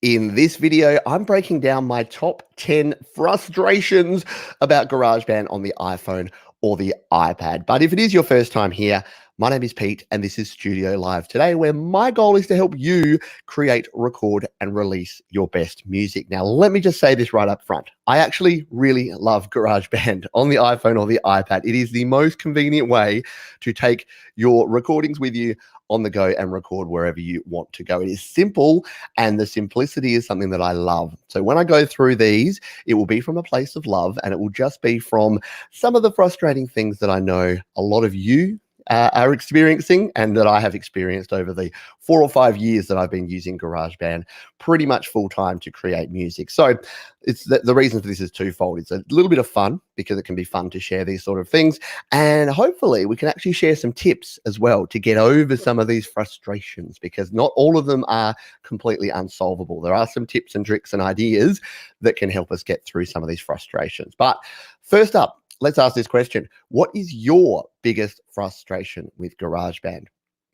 In this video, I'm breaking down my top 10 frustrations about GarageBand on the iPhone or the iPad. But if it is your first time here, my name is Pete and this is Studio Live today, where my goal is to help you create, record, and release your best music. Now, let me just say this right up front. I actually really love GarageBand on the iPhone or the iPad. It is the most convenient way to take your recordings with you on the go and record wherever you want to go. It is simple, and the simplicity is something that I love. So when I go through these, it will be from a place of love, and it will just be from some of the frustrating things that I know a lot of you are experiencing and that I have experienced over the 4 or 5 years that I've been using GarageBand pretty much full time to create music. So it's the reason for this is twofold. It's a little bit of fun because it can be fun to share these sort of things. And hopefully we can actually share some tips as well to get over some of these frustrations, because not all of them are completely unsolvable. There are some tips and tricks and ideas that can help us get through some of these frustrations. But first up, let's ask this question. What is your biggest frustration with GarageBand?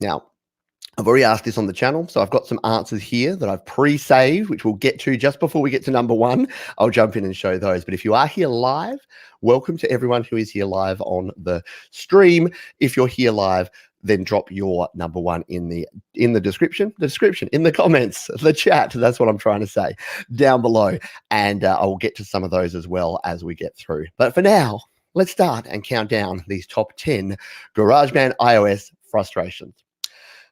Now, I've already asked this on the channel, so I've got some answers here that I've pre-saved, which we'll get to just before we get to number one. I'll jump in and show those. But if you are here live, welcome to everyone who is here live on the stream. If you're here live, then drop your number one in the description, in the comments, the chat. That's what I'm trying to say down below. And I will get to some of those as well as we get through. But for now, let's start and count down these top 10 GarageBand iOS frustrations.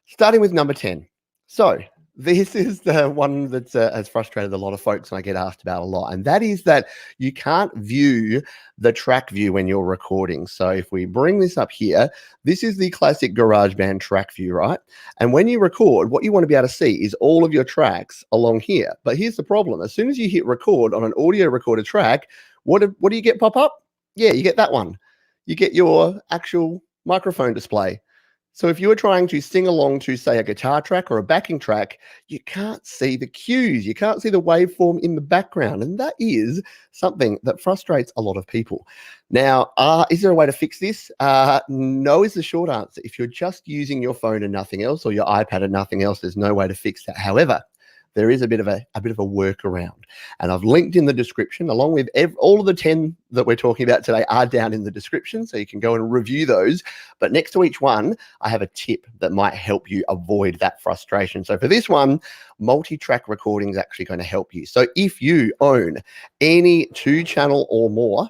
Starting with number 10. So this is the one that has frustrated a lot of folks and I get asked about a lot. And that is that you can't view the track view when you're recording. So if we bring this up here, this is the classic GarageBand track view, right? And when you record, what you want to be able to see is all of your tracks along here. But here's the problem. As soon as you hit record on an audio recorded track, what do you get pop up? Yeah, you get that one. You get your actual microphone display. So if you were trying to sing along to, say, a guitar track or a backing track, you can't see the cues. You can't see the waveform in the background. And that is something that frustrates a lot of people. Now, is there a way to fix this? No is the short answer. If you're just using your phone and nothing else, or your iPad and nothing else, there's no way to fix that. However, there is a bit of a workaround, and I've linked in the description, along with all of the 10 that we're talking about today are down in the description, so you can go and review those. But next to each one, I have a tip that might help you avoid that frustration. So for this one, multi-track recording is actually going to help you. So if you own any 2-channel or more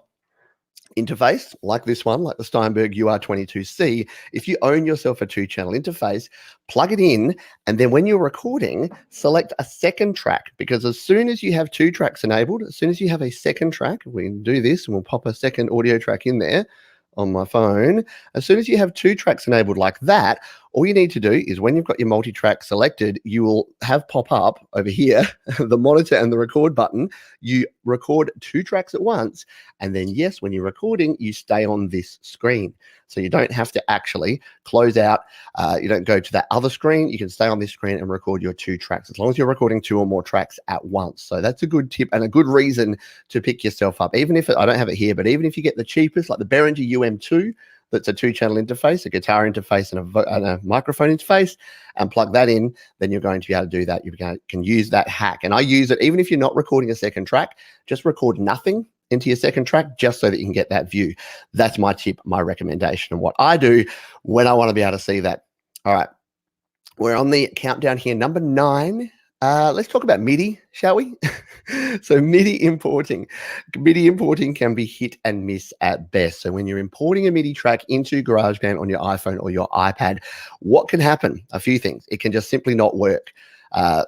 interface like this one, like the Steinberg UR22C, if you own yourself a 2-channel interface, plug it in, and then when you're recording, select a second track, because as soon as you have 2 tracks enabled, as soon as you have a second track, we can do this and we'll pop a second audio track in there on my phone. As soon as you have 2 tracks enabled like that, all you need to do is when you've got your multi-track selected, you will have pop up over here, the monitor and the record button. You record 2 tracks at once. And then, yes, when you're recording, you stay on this screen. So you don't have to actually close out. You don't go to that other screen. You can stay on this screen and record your 2 tracks, as long as you're recording 2 or more tracks at once. So that's a good tip and a good reason to pick yourself up. Even if I don't have it here, but even if you get the cheapest, like the Behringer UM2, that's a 2-channel interface, a guitar interface and a microphone interface, and plug that in, then you're going to be able to do that. You can use that hack. And I use it even if you're not recording a second track, just record nothing into your second track just so that you can get that view. That's my tip, my recommendation, and what I do when I want to be able to see that. All right, we're on the countdown here. Number 9. Let's talk about MIDI, shall we? So MIDI importing can be hit and miss at best. So when you're importing a MIDI track into GarageBand on your iPhone or your iPad, what can happen? A few things. It can just simply not work.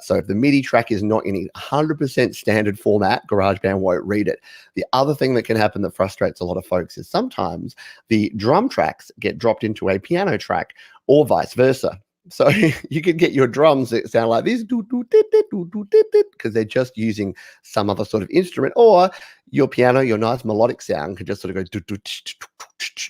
So if the MIDI track is not in 100% standard format, GarageBand won't read it. The other thing that can happen that frustrates a lot of folks is sometimes the drum tracks get dropped into a piano track or vice versa. So you could get your drums that sound like this, because they're just using some other sort of instrument, or your piano, your nice melodic sound can just sort of go,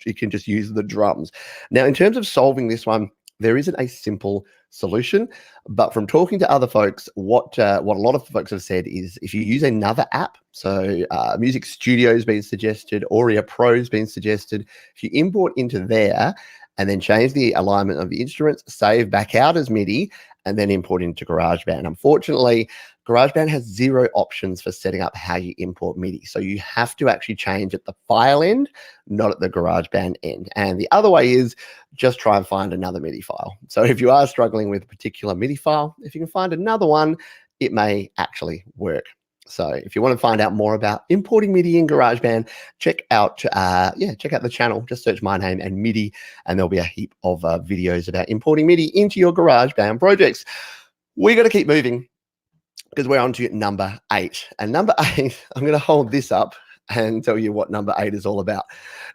you can just use the drums. Now, in terms of solving this one, there isn't a simple solution, but from talking to other folks, what a lot of folks have said is if you use another app, so Music Studio has been suggested, Audio Pro has been suggested, if you import into there, and then change the alignment of the instruments, save back out as MIDI, and then import into GarageBand. Unfortunately, GarageBand has 0 options for setting up how you import MIDI. So you have to actually change at the file end, not at the GarageBand end. And the other way is just try and find another MIDI file. So if you are struggling with a particular MIDI file, if you can find another one, it may actually work. So if you want to find out more about importing MIDI in GarageBand, check out the channel. Just search my name and MIDI, and there'll be a heap of videos about importing MIDI into your GarageBand projects. We got to keep moving because we're on to number 8. And number 8, I'm going to hold this up and tell you what number 8 is all about.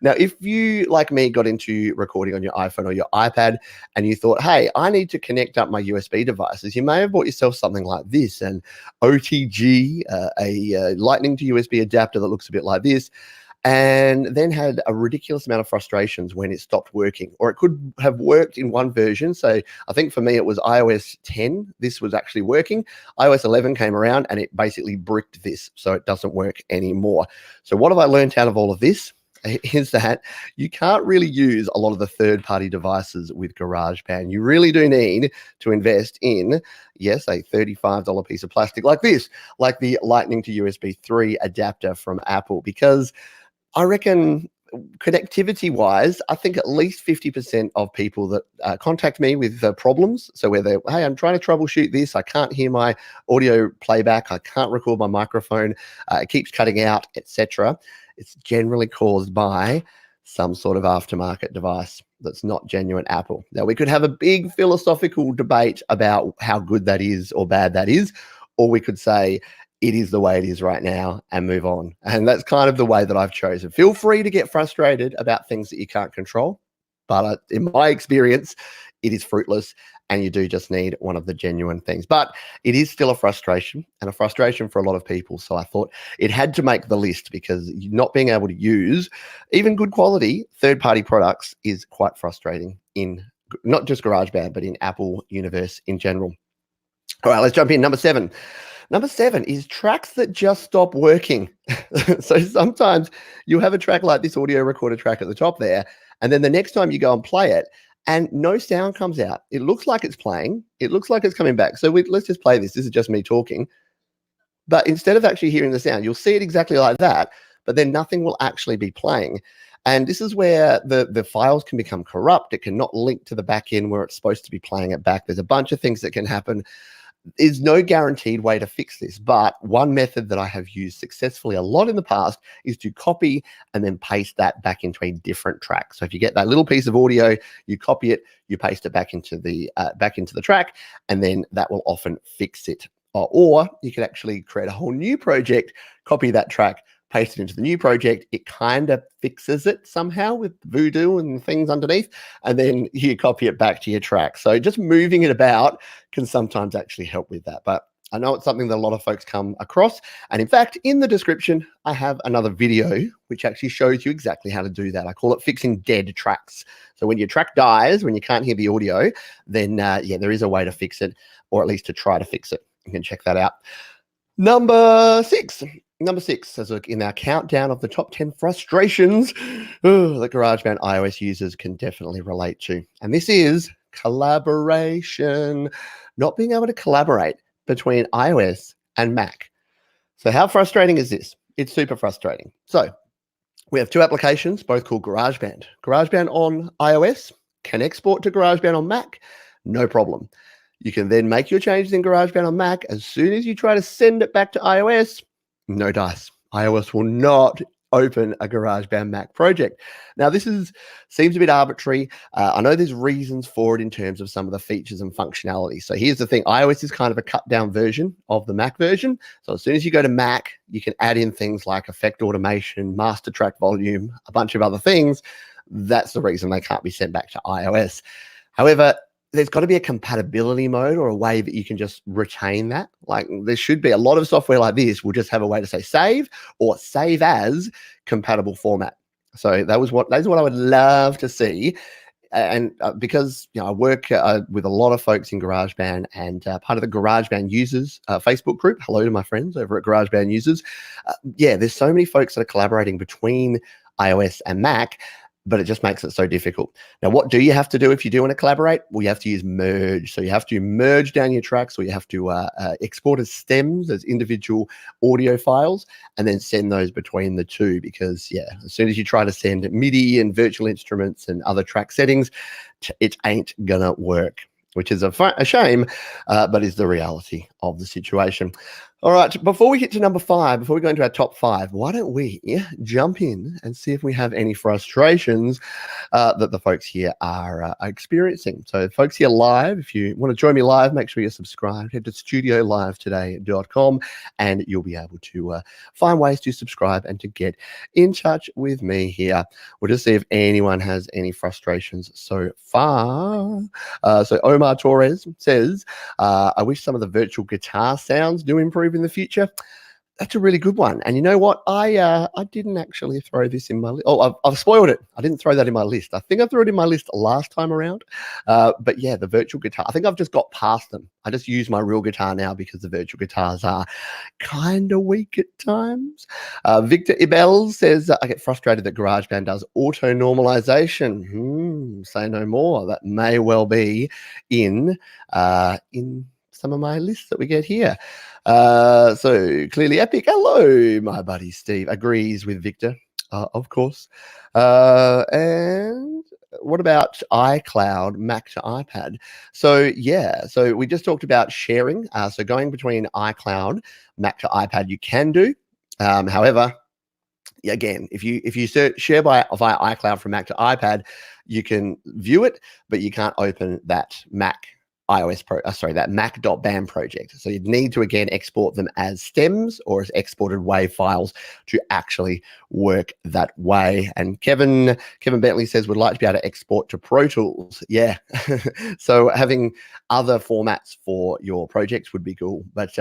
Now, if you, like me, got into recording on your iPhone or your iPad and you thought, hey, I need to connect up my USB devices, you may have bought yourself something like this, an OTG, a Lightning to USB adapter that looks a bit like this, and then had a ridiculous amount of frustrations when it stopped working. Or it could have worked in one version. So I think for me, it was iOS 10. This was actually working. iOS 11 came around and it basically bricked this. So it doesn't work anymore. So what have I learned out of all of this? Is that you can't really use a lot of the third-party devices with GarageBand. You really do need to invest in, yes, a $35 piece of plastic like this, like the Lightning to USB 3 adapter from Apple, because I reckon connectivity-wise, I think at least 50% of people that contact me with problems, so where they're, hey, I'm trying to troubleshoot this, I can't hear my audio playback, I can't record my microphone, it keeps cutting out, etc., it's generally caused by some sort of aftermarket device that's not genuine Apple. Now, we could have a big philosophical debate about how good that is or bad that is, or we could say it is the way it is right now and move on. And that's kind of the way that I've chosen. Feel free to get frustrated about things that you can't control, but in my experience, it is fruitless, and you do just need one of the genuine things. But it is still a frustration, and a frustration for a lot of people. So I thought it had to make the list, because not being able to use even good quality third-party products is quite frustrating in not just GarageBand, but in Apple universe in general. All right, let's jump in. Number 7. Number 7 is tracks that just stop working. So sometimes you have a track like this audio recorder track at the top there, and then the next time you go and play it, and no sound comes out. It looks like it's playing. It looks like it's coming back. So let's just play this. This is just me talking. But instead of actually hearing the sound, you'll see it exactly like that, but then nothing will actually be playing. And this is where the files can become corrupt. It cannot link to the back end where it's supposed to be playing it back. There's a bunch of things that can happen. There's no guaranteed way to fix this, but one method that I have used successfully a lot in the past is to copy and then paste that back into a different track. So if you get that little piece of audio, you copy it, you paste it back into the track, and then that will often fix it. Or you could actually create a whole new project, copy that track, paste it into the new project. It kind of fixes it somehow with Voodoo and things underneath, and then you copy it back to your track. So just moving it about can sometimes actually help with that. But I know it's something that a lot of folks come across. And in fact, in the description, I have another video which actually shows you exactly how to do that. I call it fixing dead tracks. So when your track dies, when you can't hear the audio, then there is a way to fix it, or at least to try to fix it. You can check that out. Number 6, as look in our countdown of the top 10 frustrations that GarageBand iOS users can definitely relate to. And this is collaboration, not being able to collaborate between iOS and Mac. So how frustrating is this? It's super frustrating. So we have 2 applications, both called GarageBand. GarageBand on iOS can export to GarageBand on Mac, no problem. You can then make your changes in GarageBand on Mac. As soon as you try to send it back to iOS, no dice. iOS will not open a GarageBand Mac project. Now, this seems a bit arbitrary. I know there's reasons for it in terms of some of the features and functionality. So here's the thing. iOS is kind of a cut down version of the Mac version. So as soon as you go to Mac, you can add in things like effect automation, master track volume, a bunch of other things. That's the reason they can't be sent back to iOS. However, there's got to be a compatibility mode or a way that you can just retain that. Like there should be a lot of software like this will just have a way to say save or save as compatible format. So that is what I would love to see. And because I work with a lot of folks in GarageBand and part of the GarageBand users Facebook group. Hello to my friends over at GarageBand users. There's so many folks that are collaborating between iOS and Mac. but it just makes it so difficult. Now, what do you have to do if you do want to collaborate? Well, you have to use merge. So you have to merge down your tracks, or you have to export as stems, as individual audio files, and then send those between the two. Because, yeah, as soon as you try to send MIDI and virtual instruments and other track settings, it ain't gonna work, which is a shame, but is the reality of the situation. All right, before we get to number 5, before we go into our top 5, why don't we jump in and see if we have any frustrations that the folks here are experiencing. So folks here live, if you want to join me live, make sure you're subscribed. Head to studiolivetoday.com and you'll be able to find ways to subscribe and to get in touch with me here. We'll just see if anyone has any frustrations so far. So Omar Torres says, I wish some of the virtual guitar sounds do improve in the future. That's a really good one. And you know what? I didn't actually throw this in my list. Oh, I've spoiled it. I didn't throw that in my list. I think I threw it in my list last time around. But yeah, the virtual guitar. I think I've just got past them. I just use my real guitar now because the virtual guitars are kind of weak at times. Victor Ibel says, I get frustrated that GarageBand does auto-normalisation. Say no more. That may well be in some of my lists that we get here. So clearly epic. Hello, my buddy Steve agrees with Victor, of course. And what about iCloud, Mac to iPad? So yeah, so we just talked about sharing. So going between iCloud, Mac to iPad, you can do. However, again, if you share via iCloud from Mac to iPad, you can view it, but you can't open that Mac that mac.band project. So you'd need to again export them as stems or as exported WAV files to actually work that way. And Kevin Bentley says would like to be able to export to Pro Tools. Yeah. So having other formats for your projects would be cool. But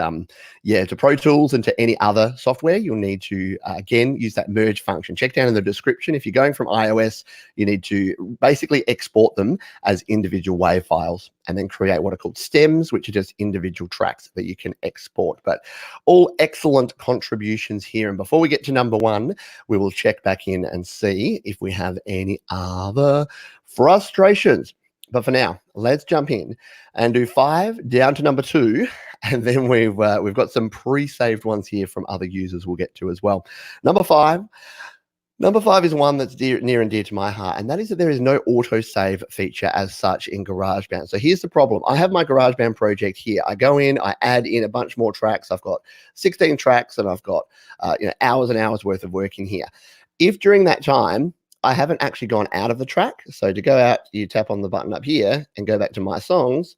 yeah, to Pro Tools and to any other software, you'll need to again use that merge function. Check down in the description. If you're going from iOS, you need to basically export them as individual WAV files and then create what are called stems, which are just individual tracks that you can export. But all excellent contributions here. And before we get to number 1, we will check back in and see if we have any other frustrations. But for now, let's jump in and do 5 down to number 2. And then we've got some pre-saved ones here from other users we'll get to as well. Number 5 is one that's near and dear to my heart, and that is that there is no autosave feature as such in GarageBand. So here's the problem. I have my GarageBand project here. I go in, I add in a bunch more tracks. I've got 16 tracks, and I've got hours and hours worth of work in here. If during that time I haven't actually gone out of the track, so to go out, you tap on the button up here and go back to my songs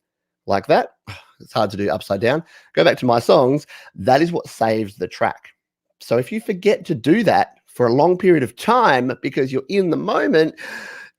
like that. It's hard to do upside down. Go back to my songs. That is what saves the track. So if you forget to do that for a long period of time because you're in the moment,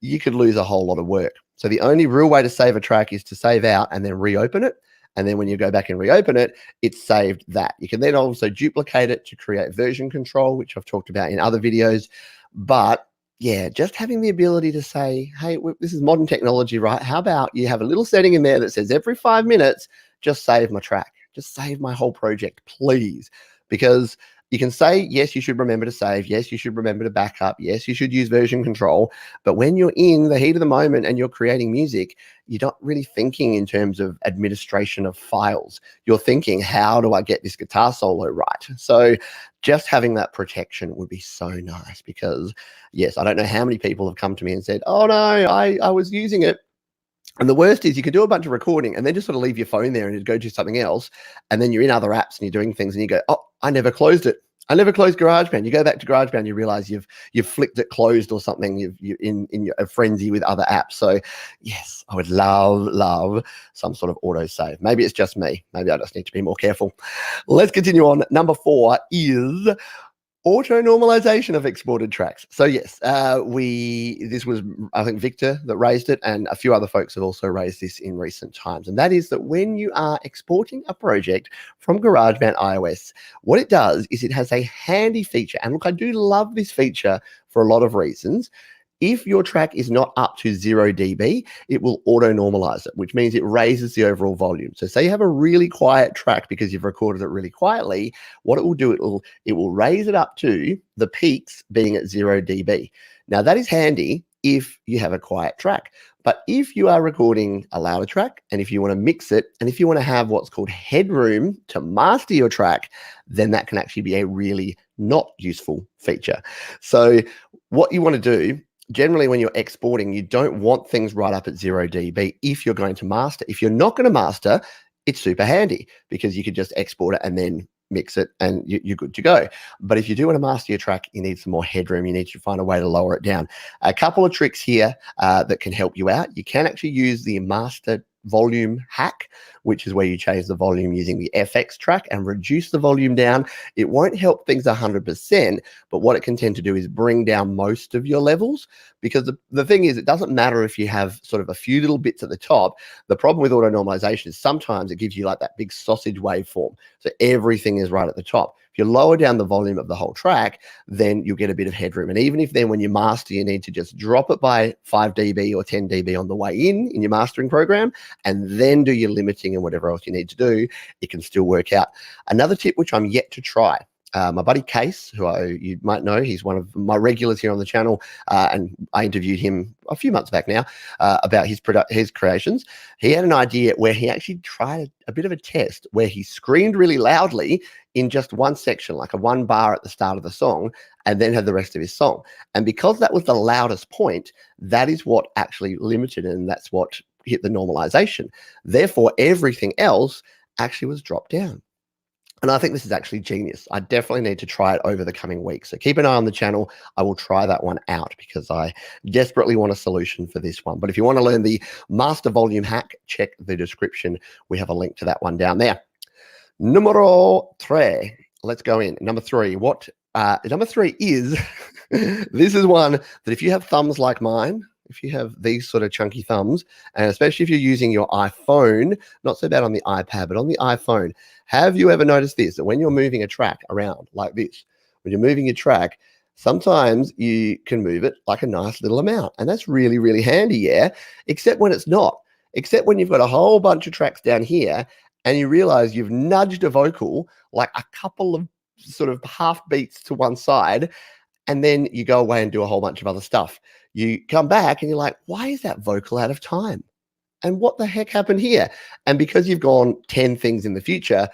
you could lose a whole lot of work. So the only real way to save a track is to save out and then reopen it. And then when you go back and reopen it, it's saved that. You can then also duplicate it to create version control, which I've talked about in other videos. But yeah, just having the ability to say, hey, this is modern technology, right? How about you have a little setting in there that says every 5 minutes, just save my track, just save my whole project, please. Because you can say, yes, you should remember to save. Yes, you should remember to back up. Yes, you should use version control. But when you're in the heat of the moment and you're creating music, you're not really thinking in terms of administration of files. You're thinking, how do I get this guitar solo right? So just having that protection would be so nice because, yes, I don't know how many people have come to me and said, oh, no, I was using it. And the worst is you can do a bunch of recording and then just sort of leave your phone there and go do something else. And then you're in other apps and you're doing things and you go, oh, I never closed it. I never closed GarageBand. You go back to GarageBand, you realize you've flicked it closed or something. You're in a frenzy with other apps. So yes, I would love some sort of autosave. Maybe it's just me. Maybe I just need to be more careful. Let's continue on. Number 4 is auto-normalisation of exported tracks. So yes, this was, I think, Victor that raised it, and a few other folks have also raised this in recent times. And that is that when you are exporting a project from GarageBand iOS, what it does is it has a handy feature. And look, I do love this feature for a lot of reasons. If your track is not up to 0 dB, it will auto-normalize it, which means it raises the overall volume. So say you have a really quiet track because you've recorded it really quietly, what it will do, it will raise it up to the peaks being at 0 dB. Now that is handy if you have a quiet track. But if you are recording a louder track, and if you want to mix it, and if you want to have what's called headroom to master your track, then that can actually be a really not useful feature. So what you want to do, generally when you're exporting, you don't want things right up at 0 dB if you're going to master. If you're not going to master, it's super handy because you could just export it and then mix it and you're good to go. But if you do want to master your track, you need some more headroom. You need to find a way to lower it down. A couple of tricks here that can help you out. You can actually use the master volume hack, which is where you change the volume using the FX track and reduce the volume down. It won't help things 100%, but what it can tend to do is bring down most of your levels, because the thing is, it doesn't matter if you have sort of a few little bits at the top. The problem with auto-normalization is sometimes it gives you like that big sausage waveform. So everything is right at the top. If you lower down the volume of the whole track, then you'll get a bit of headroom. And even if then when you master, you need to just drop it by 5 dB or 10 dB on the way in your mastering program, and then do your limiting and whatever else you need to do, it can still work out. Another tip, which I'm yet to try, my buddy Case, who you might know, he's one of my regulars here on the channel, and I interviewed him a few months back now about his creations. He had an idea where he actually tried a bit of a test where he screamed really loudly in just one section, like a 1 bar at the start of the song, and then had the rest of his song. And because that was the loudest point, that is what actually limited it, and that's what hit the normalization. Therefore, everything else actually was dropped down. And I think this is actually genius. I definitely need to try it over the coming weeks. So keep an eye on the channel. I will try that one out because I desperately want a solution for this one. But if you want to learn the master volume hack, check the description. We have a link to that one down there. Numero tres. Let's go in. Number three. Number three is, this is one that if you have thumbs like mine, if you have these sort of chunky thumbs, and especially if you're using your iPhone, not so bad on the iPad, but on the iPhone, have you ever noticed this, that when you're moving a track around like this, when you're moving your track, sometimes you can move it like a nice little amount. And that's really, really handy, yeah, except when it's not. Except when you've got a whole bunch of tracks down here and you realize you've nudged a vocal like a couple of sort of half beats to one side, and then you go away and do a whole bunch of other stuff. You come back and you're like, why is that vocal out of time? And what the heck happened here? And because you've gone 10 things in the future,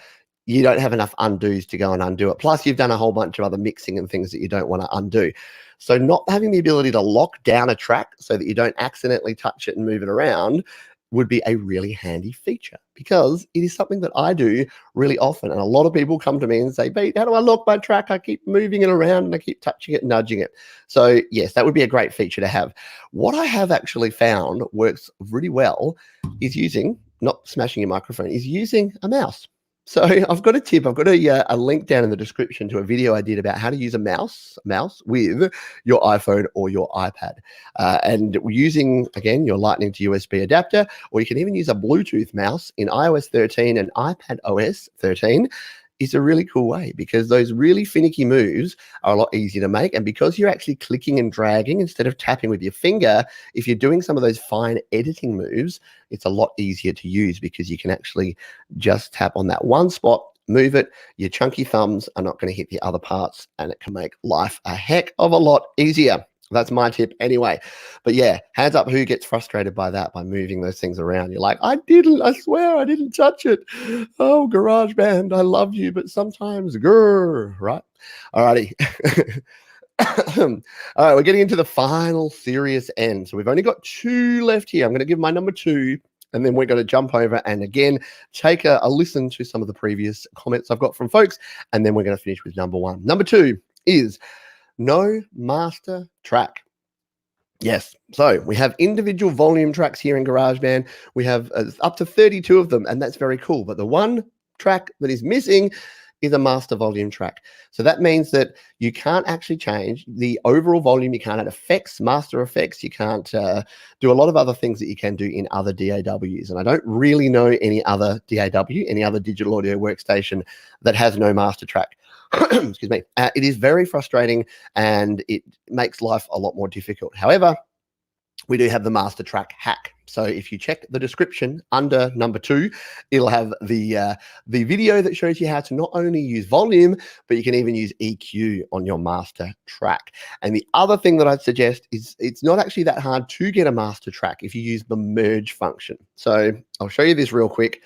you don't have enough undos to go and undo it. Plus, you've done a whole bunch of other mixing and things that you don't want to undo. So not having the ability to lock down a track so that you don't accidentally touch it and move it around would be a really handy feature, because it is something that I do really often. And a lot of people come to me and say, Pete, how do I lock my track? I keep moving it around and I keep touching it and nudging it. So yes, that would be a great feature to have. What I have actually found works really well is using, not smashing your microphone, is using a mouse. So I've got a tip. I've got a link down in the description to a video I did about how to use a mouse with your iPhone or your iPad. And using, again, your Lightning to USB adapter, or you can even use a Bluetooth mouse in iOS 13 and iPad OS 13. Is a really cool way, because those really finicky moves are a lot easier to make. And because you're actually clicking and dragging instead of tapping with your finger, if you're doing some of those fine editing moves, it's a lot easier to use because you can actually just tap on that one spot, move it. Your chunky thumbs are not going to hit the other parts, and it can make life a heck of a lot easier. That's my tip anyway. But yeah, hands up who gets frustrated by that, by moving those things around. You're like, I swear I didn't touch it. Oh, GarageBand, I love you, but sometimes, grrr, right? Alrighty. All right, we're getting into the final serious end. So we've only got 2 left here. I'm going to give my number 2, and then we're going to jump over and again take a listen to some of the previous comments I've got from folks, and then we're going to finish with number 1. Number 2 is no master track. Yes, so we have individual volume tracks here in GarageBand. We have up to 32 of them, and that's very cool. But the one track that is missing is a master volume track. So that means that you can't actually change the overall volume. You can't add effects, master effects. You can't do a lot of other things that you can do in other DAWs. And I don't really know any other DAW, any other digital audio workstation that has no master track. Excuse me. It is very frustrating, and it makes life a lot more difficult. However, we do have the master track hack. So if you check the description under number 2, it'll have the video that shows you how to not only use volume, but you can even use EQ on your master track. And the other thing that I'd suggest is it's not actually that hard to get a master track if you use the merge function. So I'll show you this real quick.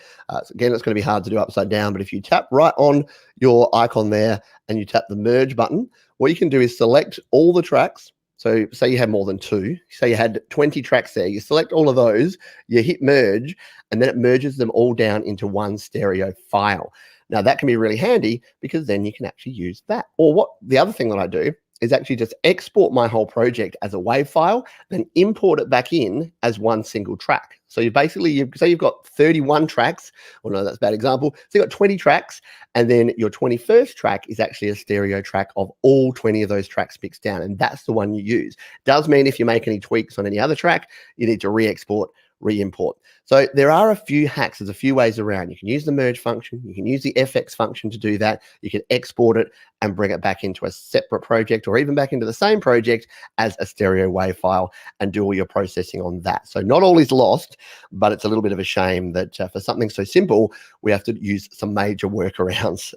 Again, it's going to be hard to do upside down, but if you tap right on your icon there and you tap the merge button, what you can do is select all the tracks. So say you had more than 2, say you had 20 tracks there, you select all of those, you hit merge, and then it merges them all down into one stereo file. Now that can be really handy because then you can actually use that. Or the other thing that I do is actually just export my whole project as a WAV file, then import it back in as one single track. So you basically, say you've got 31 tracks, well, no, that's a bad example. So you've got 20 tracks, and then your 21st track is actually a stereo track of all 20 of those tracks mixed down, and that's the one you use. Does mean if you make any tweaks on any other track, you need to re-export, re-import. So there are a few hacks. There's a few ways around. You can use the merge function. You can use the FX function to do that. You can export it and bring it back into a separate project or even back into the same project as a stereo WAV file and do all your processing on that. So not all is lost, but it's a little bit of a shame that for something so simple, we have to use some major workarounds.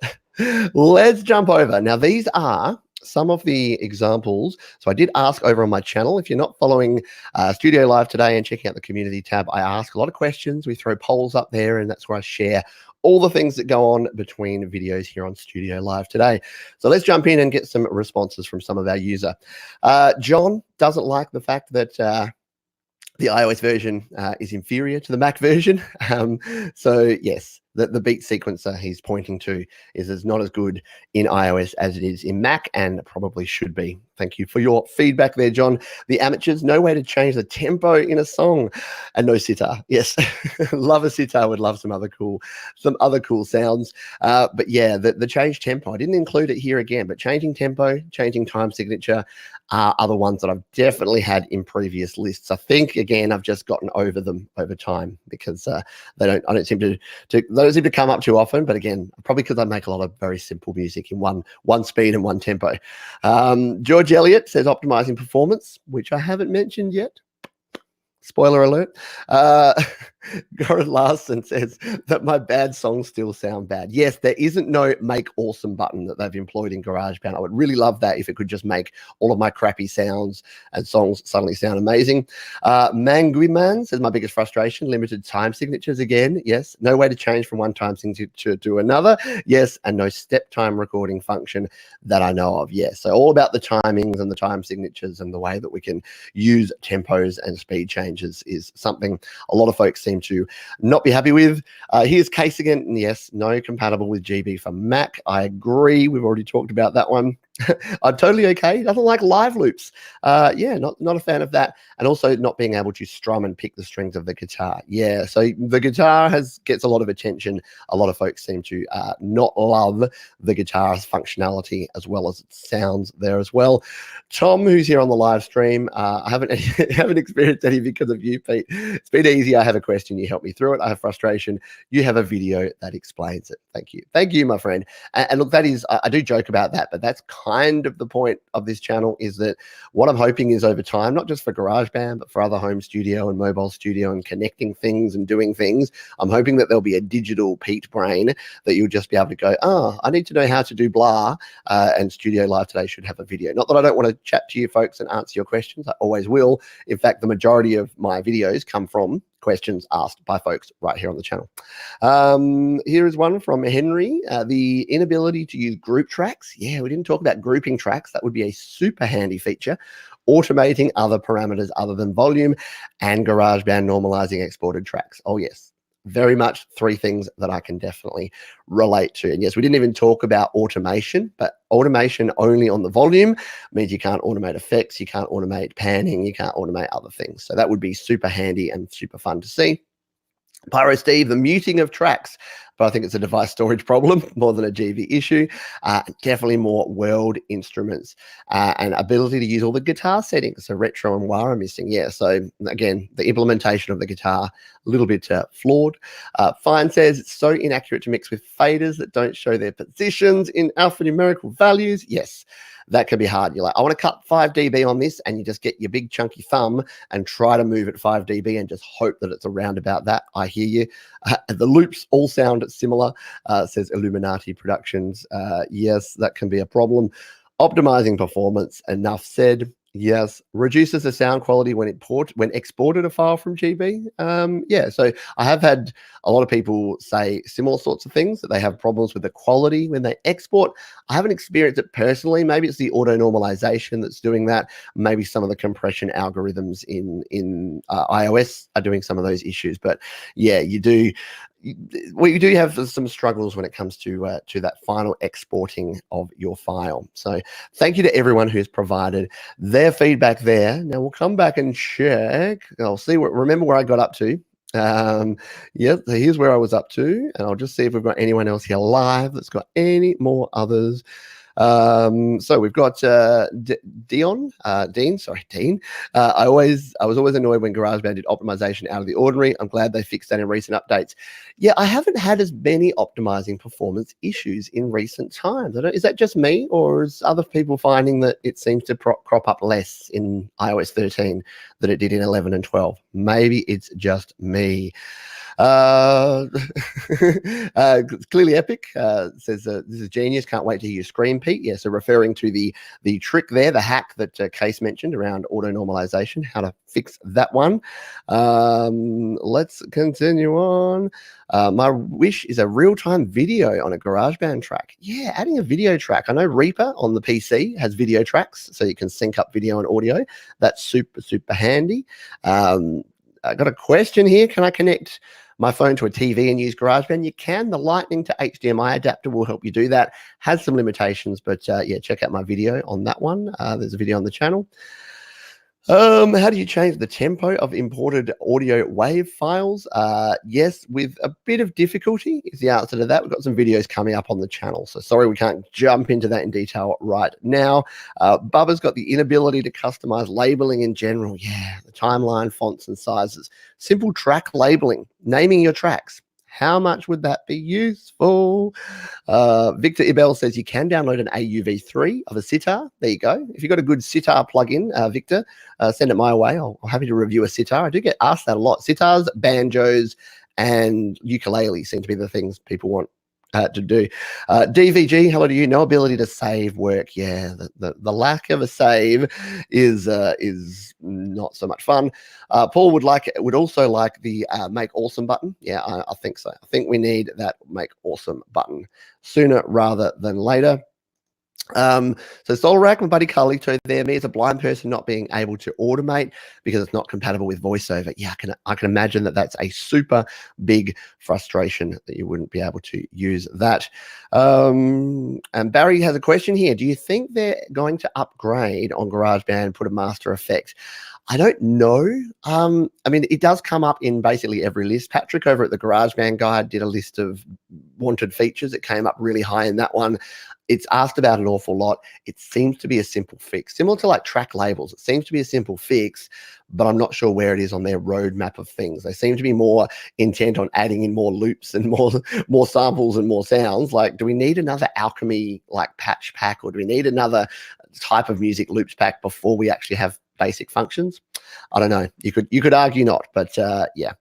Let's jump over. Now, these are some of the examples. So I did ask over on my channel, if you're not following Studio Live today and checking out the community tab, I ask a lot of questions. We throw polls up there, and that's where I share all the things that go on between videos here on Studio Live today. So let's jump in and get some responses from some of our user. John doesn't like the fact that the iOS version is inferior to the Mac version. So yes, the beat sequencer he's pointing to is not as good in iOS as it is in Mac, and probably should be. Thank you for your feedback there, John. The amateurs, no way to change the tempo in a song, and no sitar. Yes, love a sitar. Would love some other cool sounds. But yeah, the change tempo. I didn't include it here again, but changing tempo, changing time signature are other ones that I've definitely had in previous lists. I think again I've just gotten over them over time because I don't seem to come up too often. But again, probably because I make a lot of very simple music in one speed and one tempo. George Elliott says optimizing performance, which I haven't mentioned yet. Spoiler alert. Goran Larson says that my bad songs still sound bad. Yes, there isn't no make awesome button that they've employed in GarageBand. I would really love that if it could just make all of my crappy sounds and songs suddenly sound amazing. Manguiman says my biggest frustration, limited time signatures again. Yes, no way to change from one time signature to another. Yes, and no step time recording function that I know of. Yes, so all about the timings and the time signatures and the way that we can use tempos and speed changes is something a lot of folks seem to not be happy with. Here's Case again. Yes, no compatible with GB for Mac. I agree. We've already talked about that one. I'm totally okay. Doesn't like live loops. Yeah, not a fan of that. And also not being able to strum and pick the strings of the guitar. Yeah, so the guitar gets a lot of attention. A lot of folks seem to not love the guitar's functionality as well as it sounds there as well. Tom, who's here on the live stream, I haven't experienced any because of you, Pete. It's been easy. I have a question. You help me through it. I have frustration. You have a video that explains it. Thank you. Thank you, my friend. And look, that is, I do joke about that, but that's kind of the point of this channel, is that what I'm hoping is over time, not just for GarageBand, but for other home studio and mobile studio and connecting things and doing things, I'm hoping that there'll be a digital Pete brain that you'll just be able to go, oh, I need to know how to do blah, and Studio Live today should have a video. Not that I don't want to chat to you folks and answer your questions. I always will. In fact, the majority of my videos come from questions asked by folks right here on the channel. Here is one from Henry. The inability to use group tracks. Yeah, we didn't talk about grouping tracks. That would be a super handy feature. Automating other parameters other than volume, and GarageBand normalizing exported tracks. Oh yes, very much 3 things that I can definitely relate to. And yes, we didn't even talk about automation, but automation only on the volume means you can't automate effects, you can't automate panning, you can't automate other things. So that would be super handy and super fun to see. Pyro Steve, the muting of tracks. but I think it's a device storage problem more than a GV issue. Definitely more world instruments and ability to use all the guitar settings. So retro and wah are missing. Yeah, so again, the implementation of the guitar, a little bit flawed. Fine says it's so inaccurate to mix with faders that don't show their positions in alphanumerical values. Yes, that can be hard. You're like, I want to cut 5 dB on this, and you just get your big chunky thumb and try to move it 5 dB and just hope that it's around about that. I hear you. The loops all sound similar, says Illuminati Productions. Yes, that can be a problem. Optimizing performance, enough said. Yes, reduces the sound quality when exported a file from GB. Yeah, so I have had a lot of people say similar sorts of things, that they have problems with the quality when they export. I haven't experienced it personally. Maybe it's the auto-normalization that's doing that. Maybe some of the compression algorithms in iOS are doing some of those issues. But yeah, you do have some struggles when it comes to that final exporting of your file. So thank you to everyone who's provided their feedback there. Now we'll come back and check. I'll see remember where I got up to. Yeah, so here's where I was up to, and I'll just see if we've got anyone else here live that's got any more others. So we've got Dean. I was always annoyed when GarageBand did optimization out of the ordinary. I'm glad they fixed that in recent updates. Yeah, I haven't had as many optimizing performance issues in recent times. Is that just me, or is other people finding that it seems to crop up less in iOS 13 than it did in 11 and 12? Maybe it's just me. Clearly Epic says this is genius, can't wait to hear you scream, Pete. Yeah, so referring to the trick there, the hack that Case mentioned around auto-normalization, how to fix that one. Let's continue on. My wish is a real-time video on a GarageBand track. Yeah, adding a video track. I know Reaper on the PC has video tracks, so you can sync up video and audio. That's super, super handy. I got a question here. Can I connect my phone to a TV and use GarageBand? You can. The Lightning to HDMI adapter will help you do that. Has some limitations, but yeah, check out my video on that one. There's a video on the channel. How do you change the tempo of imported audio WAV files? Yes, with a bit of difficulty is the answer to that. We've got some videos coming up on the channel, so sorry we can't jump into that in detail right now. Bubba's got the inability to customize labeling in general. Yeah, the timeline, fonts, and sizes. Simple track labeling, naming your tracks. How much would that be useful? Victor Ibel says you can download an AUV3 of a sitar. There you go. If you've got a good sitar plugin, Victor, send it my way. I'm happy to review a sitar. I do get asked that a lot. Sitars, banjos, and ukulele seem to be the things people want to do. DVG, hello to you. No ability to save work. Yeah, the lack of a save is not so much fun. Paul would also like the make awesome button. Yeah, I think so. I think we need that make awesome button sooner rather than later. So Solrak, my buddy Carlito there, me as a blind person not being able to automate because it's not compatible with VoiceOver. Yeah, I can imagine that that's a super big frustration that you wouldn't be able to use that. And Barry has a question here. Do you think they're going to upgrade on GarageBand and put a master effect? I don't know. I mean, it does come up in basically every list. Patrick over at the GarageBand Guide did a list of wanted features. It came up really high in that one. It's asked about an awful lot. It seems to be a simple fix, similar to like track labels. It seems to be a simple fix, but I'm not sure where it is on their roadmap of things. They seem to be more intent on adding in more loops and more samples and more sounds. Like, do we need another Alchemy like patch pack, or do we need another type of music loops pack before we actually have basic functions? I don't know. You could argue not, but yeah.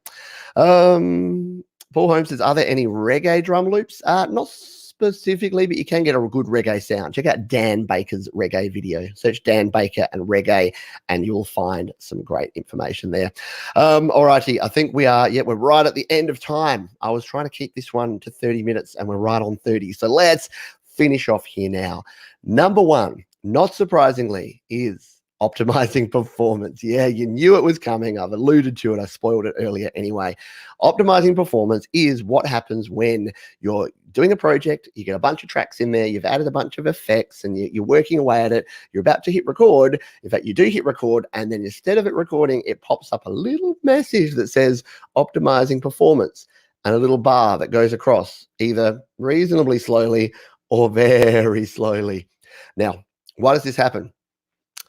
Paul Holmes says, are there any reggae drum loops? Not specifically, but you can get a good reggae sound. Check out Dan Baker's reggae video. Search Dan Baker and reggae, and you'll find some great information there. All righty, I think we're right at the end of time. I was trying to keep this one to 30 minutes, and we're right on 30. So let's finish off here now. Number one, not surprisingly, is optimizing performance. Yeah, you knew it was coming. I've alluded to it. I spoiled it earlier anyway. Optimizing performance is what happens when you're doing a project, you get a bunch of tracks in there, you've added a bunch of effects, and you're working away at it. You're about to hit record. In fact, you do hit record, and then instead of it recording, it pops up a little message that says optimizing performance. and a little bar that goes across either reasonably slowly or very slowly. Now, why does this happen?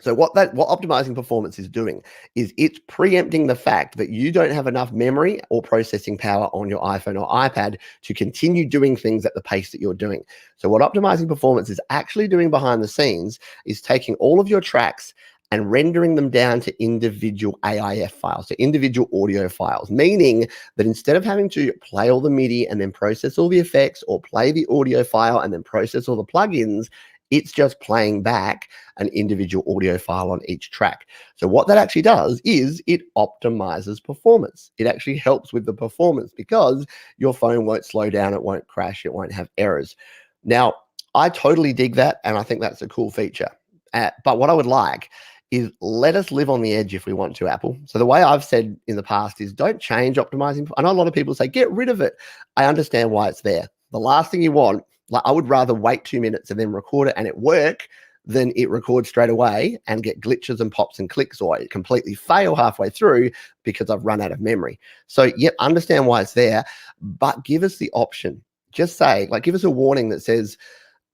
So what optimizing performance is doing is it's preempting the fact that you don't have enough memory or processing power on your iPhone or iPad to continue doing things at the pace that you're doing. So what optimizing performance is actually doing behind the scenes is taking all of your tracks and rendering them down to individual AIF files, so individual audio files, meaning that instead of having to play all the MIDI and then process all the effects, or play the audio file and then process all the plugins, it's just playing back an individual audio file on each track. So what that actually does is it optimizes performance. It actually helps with the performance because your phone won't slow down, it won't crash, it won't have errors. Now, I totally dig that, and I think that's a cool feature. But what I would like is let us live on the edge if we want to, Apple. So the way I've said in the past is don't change optimizing. I know a lot of people say, get rid of it. I understand why it's there. The last thing you want, like, I would rather wait 2 minutes and then record it and it work than it records straight away and get glitches and pops and clicks, or it completely fail halfway through because I've run out of memory. So yep, understand why it's there, but give us the option. Just say, like, give us a warning that says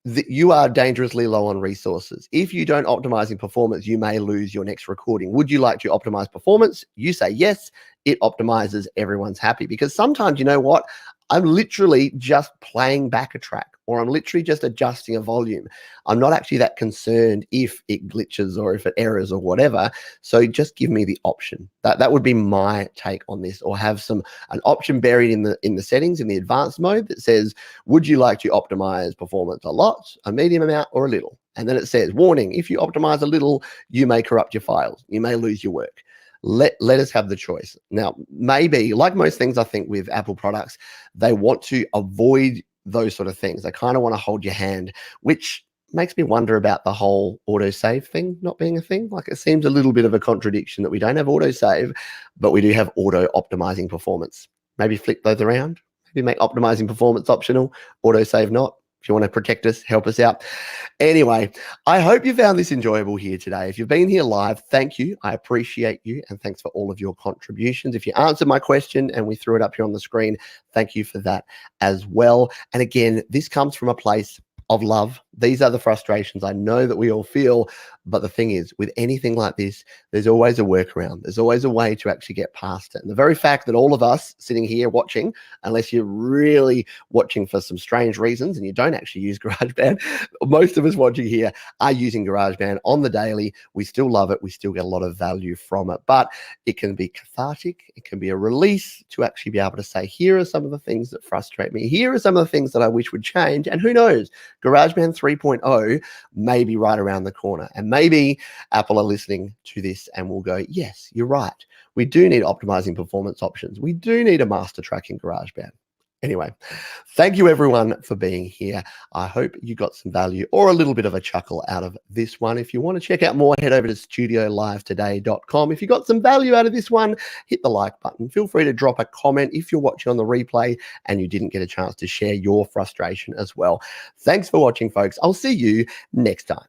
that you are dangerously low on resources. If you don't optimizing performance, you may lose your next recording. Would you like to optimize performance? You say yes, it optimizes, everyone's happy. Because sometimes, you know what? I'm literally just playing back a track, or I'm literally just adjusting a volume. I'm not actually that concerned if it glitches or if it errors or whatever. So just give me the option. That would be my take on this, or have an option buried in the settings in the advanced mode that says, would you like to optimize performance a lot, a medium amount, or a little? And then it says, warning, if you optimize a little, you may corrupt your files. You may lose your work. Let us have the choice. Now, maybe, like most things I think with Apple products, they want to avoid those sort of things. They kind of want to hold your hand, which makes me wonder about the whole autosave thing not being a thing. Like, it seems a little bit of a contradiction that we don't have autosave, but we do have auto optimizing performance. Maybe flip those around. Maybe make optimizing performance optional, autosave not. If you want to protect us, help us out. Anyway, I hope you found this enjoyable here today. If you've been here live, thank you. I appreciate you, and thanks for all of your contributions. If you answered my question and we threw it up here on the screen, thank you for that as well. And again, this comes from a place of love. These are the frustrations I know that we all feel. But the thing is, with anything like this, there's always a workaround. There's always a way to actually get past it. And the very fact that all of us sitting here watching, unless you're really watching for some strange reasons and you don't actually use GarageBand, most of us watching here are using GarageBand on the daily. We still love it. We still get a lot of value from it. But it can be cathartic. It can be a release to actually be able to say, here are some of the things that frustrate me. Here are some of the things that I wish would change. And who knows, GarageBand 3.0 may be right around the corner. And maybe Apple are listening to this and will go, yes, you're right. We do need optimizing performance options. We do need a master track in GarageBand. Anyway, thank you everyone for being here. I hope you got some value or a little bit of a chuckle out of this one. If you want to check out more, head over to studiolivetoday.com. If you got some value out of this one, hit the like button. Feel free to drop a comment if you're watching on the replay and you didn't get a chance to share your frustration as well. Thanks for watching, folks. I'll see you next time.